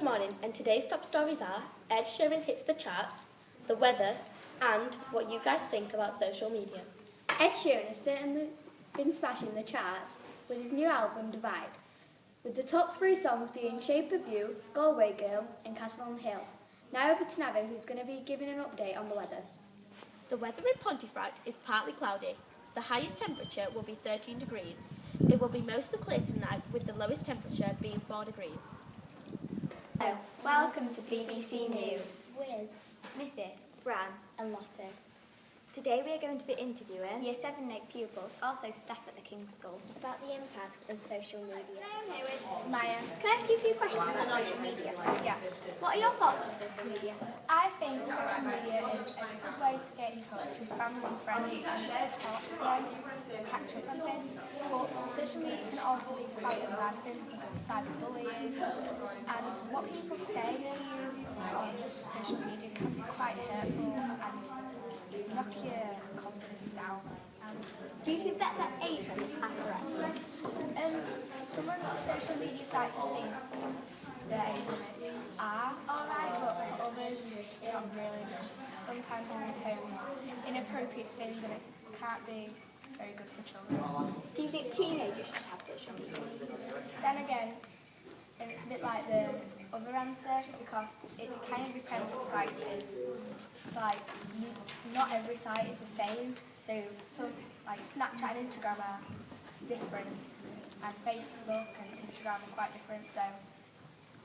morning, and today's top stories are Ed Sheeran hits the charts, the weather, and what you guys think about social media. Ed Sheeran has certainly been smashing the charts with his new album Divide, with the top 3 songs being Shape of You, Galway Girl and Castle on the Hill. Now over to Nava, who's going to be giving an update on the weather. The weather in Pontefract is partly cloudy. The highest temperature will be 13 degrees. It will be mostly clear tonight, with the lowest temperature being 4 degrees. Hello, welcome to BBC News With Missy Fran and Lotte. Today we are going to be interviewing Year 7 and 8 pupils, also staff at the King's School, about the impacts of social media. Today I'm here with Maya. Can I ask you a few questions about social media? Yeah. What are your thoughts on social media? I think social media is a good way to get in touch with family and friends and just talk to them, catch up on things. But social media can also be quite a bad thing because of cyberbullying, and what people say to you on social media can be quite hurtful and knock your confidence down. Do you think that the age limits are correct? Some of the social media sites, I think, the age limits are alright, but for others, not really, because sometimes they post inappropriate things and it can't be very good for children. Do you think teenagers should have social media? Then again, it's a bit like the other answer, because it kind of depends what site it is. It's like, not every site is the same, so some, like Snapchat and Instagram are different, and Facebook and Instagram are quite different, so.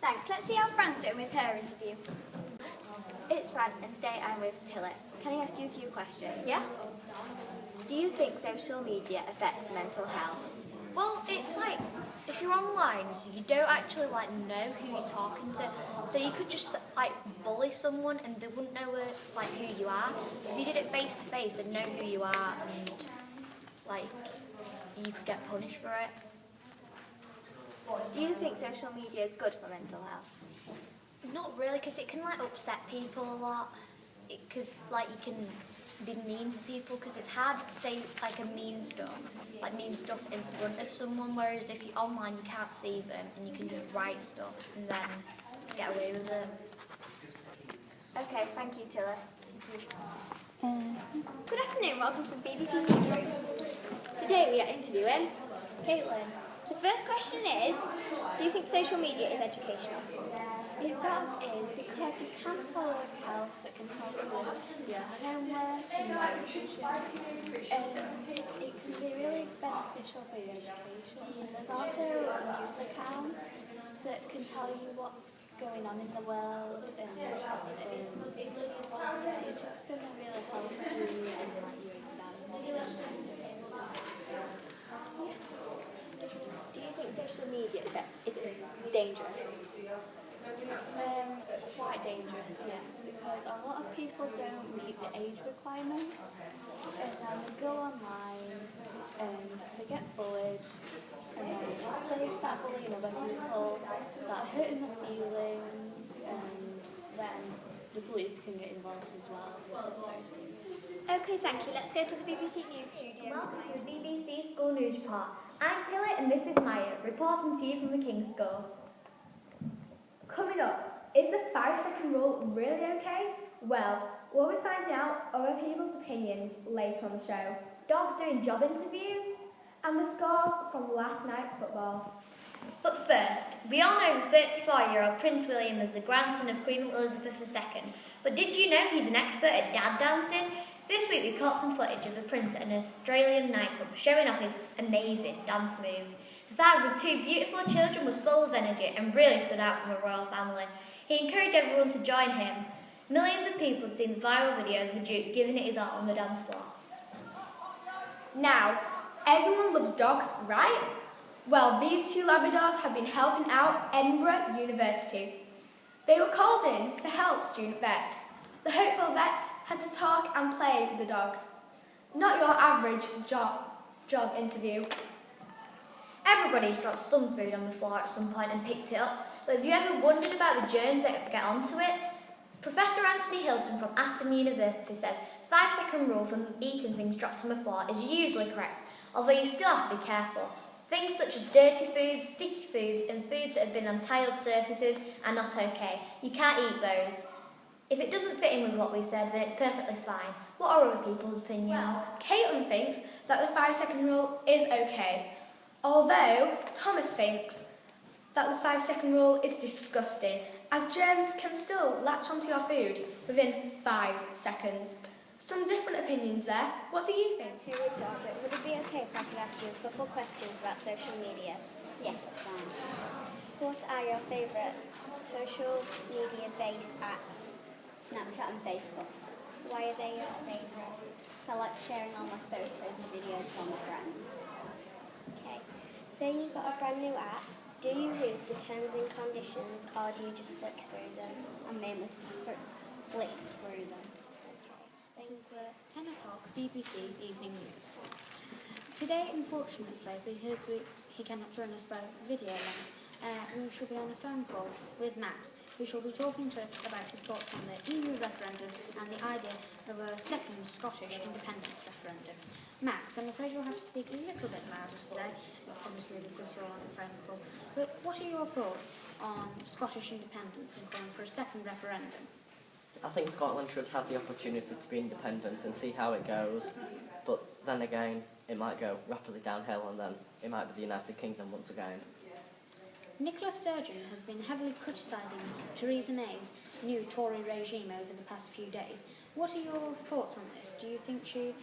Thanks. Let's see how Fran's doing with her interview. It's Fran, and today I'm with Tillet. Can I ask you a few questions? Yeah. Do you think social media affects mental health? Well, it's like, if you're online, you don't actually know who you're talking to. So you could just bully someone and they wouldn't know who you are. If you did it face to face, they'd know who you are, and you could get punished for it. Do you think social media is good for mental health? Not really, because it can upset people a lot. Because you can be mean to people, because it's hard to say mean stuff in front of someone, whereas if you're online you can't see them and you can just write stuff and then get away with it. Okay, thank you, Tilla. Good afternoon, welcome to the BBC Newsroom. Today we are interviewing Caitlin. The first question is, do you think social media is educational? It sort of is, because you can follow accounts that can help you with your homework and your relationship. It can be really beneficial for your education. And there's also news accounts that can tell you what's going on in the world, and it's just going to really help you in your exams. Do you think social media is dangerous? Quite dangerous, yes, because a lot of people don't meet the age requirements, and then they go online and they get bullied, and then they start bullying other people, start hurting their feelings, and then the police can get involved as well. It's very serious. Okay, thank you. Let's go to the BBC News studio. Welcome to the BBC School News Report. I'm Tilly and this is Maya, reporting to you from the King's School. Coming up, is the 5-second rule really okay? Well, we'll be finding out other people's opinions later on the show. Dogs doing job interviews, and the scores from last night's football. But first, we all know the 34-year-old Prince William is the grandson of Queen Elizabeth II. But did you know he's an expert at dad dancing? This week we caught some footage of the Prince at an Australian nightclub showing off his amazing dance moves. The father with 2 beautiful children was full of energy and really stood out from a royal family. He encouraged everyone to join him. Millions of people had seen the viral video of the Duke giving it his all on the dance floor. Now, everyone loves dogs, right? Well, these 2 Labradors have been helping out Edinburgh University. They were called in to help student vets. The hopeful vets had to talk and play with the dogs. Not your average job interview. Everybody's dropped some food on the floor at some point and picked it up, but have you ever wondered about the germs that get onto it? Professor Anthony Hilton from Aston University says 5-second rule for eating things dropped on the floor is usually correct, although you still have to be careful. Things such as dirty foods, sticky foods and foods that have been on tiled surfaces are not okay. You can't eat those. If it doesn't fit in with what we said, then it's perfectly fine. What are other people's opinions? Caitlin thinks that the 5-second rule is okay, although Thomas thinks that the 5-second rule is disgusting, as germs can still latch onto your food within 5 seconds. Some different opinions there. What do you think? Here with Georgia, would it be okay if I could ask you a couple questions about social media? Yes, that's fine. What are your favourite social media-based apps? Snapchat and Facebook. Why are they your favourite? So I like sharing all my photos and videos from my friends. Okay. Say you've got a brand new app. Do you read the terms and conditions or do you just flick through them? I mainly just flick through them. This is the 10 o'clock BBC Evening News. Today, unfortunately, because he cannot join us by video link, we shall be on a phone call with Max, who shall be talking to us about his thoughts on the EU referendum and the idea of a second Scottish independence referendum. Max, I'm afraid you'll have to speak a little bit louder today, obviously because you're on a phone call. But what are your thoughts on Scottish independence and calling for a second referendum? I think Scotland should have the opportunity to be independent and see how it goes, but then again, it might go rapidly downhill and then it might be the United Kingdom once again. Nicola Sturgeon has been heavily criticising Theresa May's new Tory regime over the past few days. What are your thoughts on this? Do you think she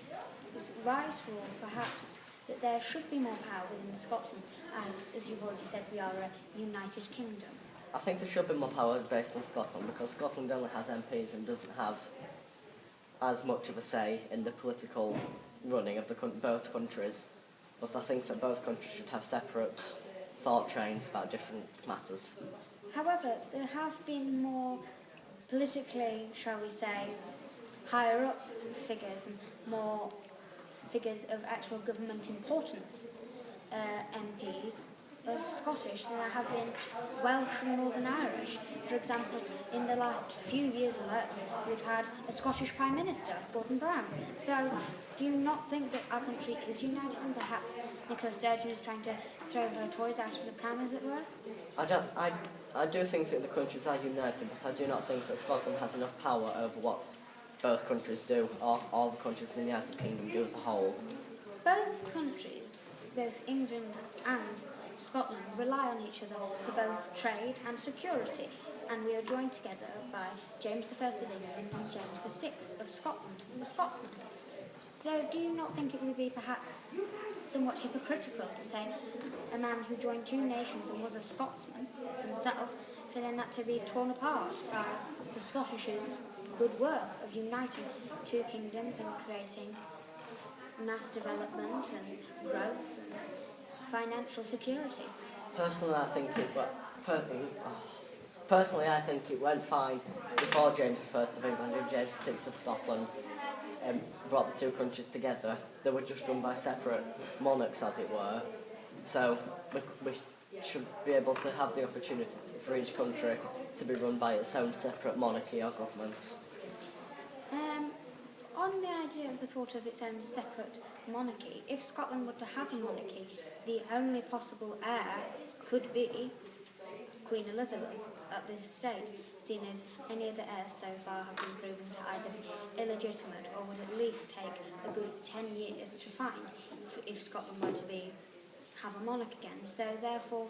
is right, or perhaps that there should be more power within Scotland, as you've already said, we are a united kingdom? I think there should be more power based on Scotland because Scotland only has MPs and doesn't have as much of a say in the political running of both countries. But I think that both countries should have separate thought trains about different matters. However, there have been more politically, shall we say, higher up figures and more figures of actual government importance, MPs of Scottish than there have been Welsh and Northern Irish. For example, in the last few years alone, we've had a Scottish Prime Minister, Gordon Brown. So, do you not think that our country is united and perhaps Nicola Sturgeon is trying to throw her toys out of the pram, as it were? I do think that the countries are united, but I do not think that Scotland has enough power over what both countries do, or all the countries in the United Kingdom do as a whole. Both countries, both England and Scotland, rely on each other for both trade and security, and we are joined together by James I of England and James VI of Scotland, the Scotsman. So do you not think it would be perhaps somewhat hypocritical to say a man who joined two nations and was a Scotsman himself, for then that to be torn apart by the Scottish's good work of uniting two kingdoms and creating mass development and growth and financial security? Personally, I think it went fine before James I of England and James VI of Scotland brought the two countries together. They were just run by separate monarchs, as it were. So we should be able to have the opportunity for each country to be run by its own separate monarchy or government. On the idea of the thought of its own separate monarchy, if Scotland were to have a monarchy, the only possible heir could be Queen Elizabeth at this stage, seeing as any of the heirs so far have been proven to either be illegitimate or would at least take a good 10 years to find if Scotland were to have a monarch again. So therefore,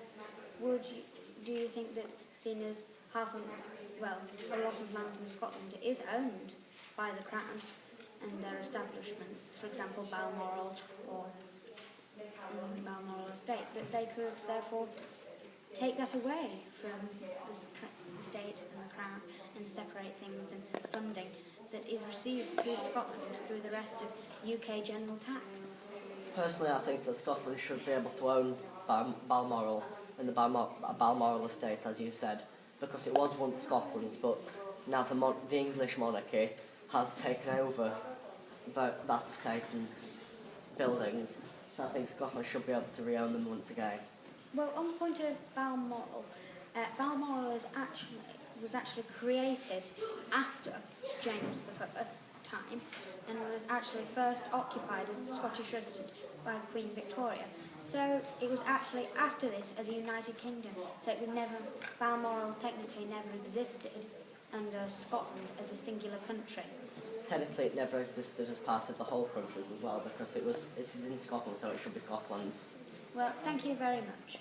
do you think that seeing as a lot of land in Scotland is owned by the Crown and their establishments, for example Balmoral or Balmoral Estate, that they could therefore take that away from the state and the Crown and separate things and funding that is received through Scotland through the rest of UK general tax? Personally, I think that Scotland should be able to own Balmoral and the Balmoral Estate, as you said, because it was once Scotland's, but now the English monarchy has taken over that estate and buildings. So I think Scotland should be able to re-own them once again. Well, on the point of Balmoral, Balmoral was actually created after James I's time and was actually first occupied as a Scottish resident by Queen Victoria. So it was actually after this as a United Kingdom. So it would never, Balmoral technically never existed under Scotland as a singular country. Technically, it never existed as part of the whole countries as well, because it is in Scotland, so it should be Scotland's. Well, thank you very much.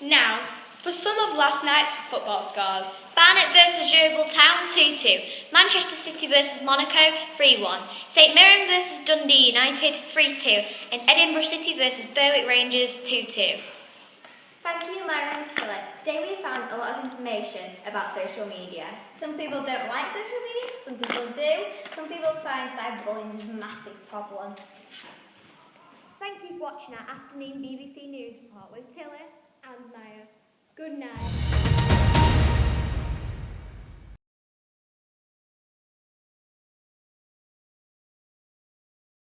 Now, for some of last night's football scores. Barnet versus Yeovil Town 2-2. Manchester City versus Monaco 3-1. St Mirren versus Dundee United 3-2. And Edinburgh City versus Berwick Rangers 2-2. Thank you, Myra and Tilly. Today we found a lot of information about social media. Some people don't like social media, some people do. Some people find cyberbullying is a massive problem. Thank you for watching our afternoon BBC News report with Tilly and Maya. Good night.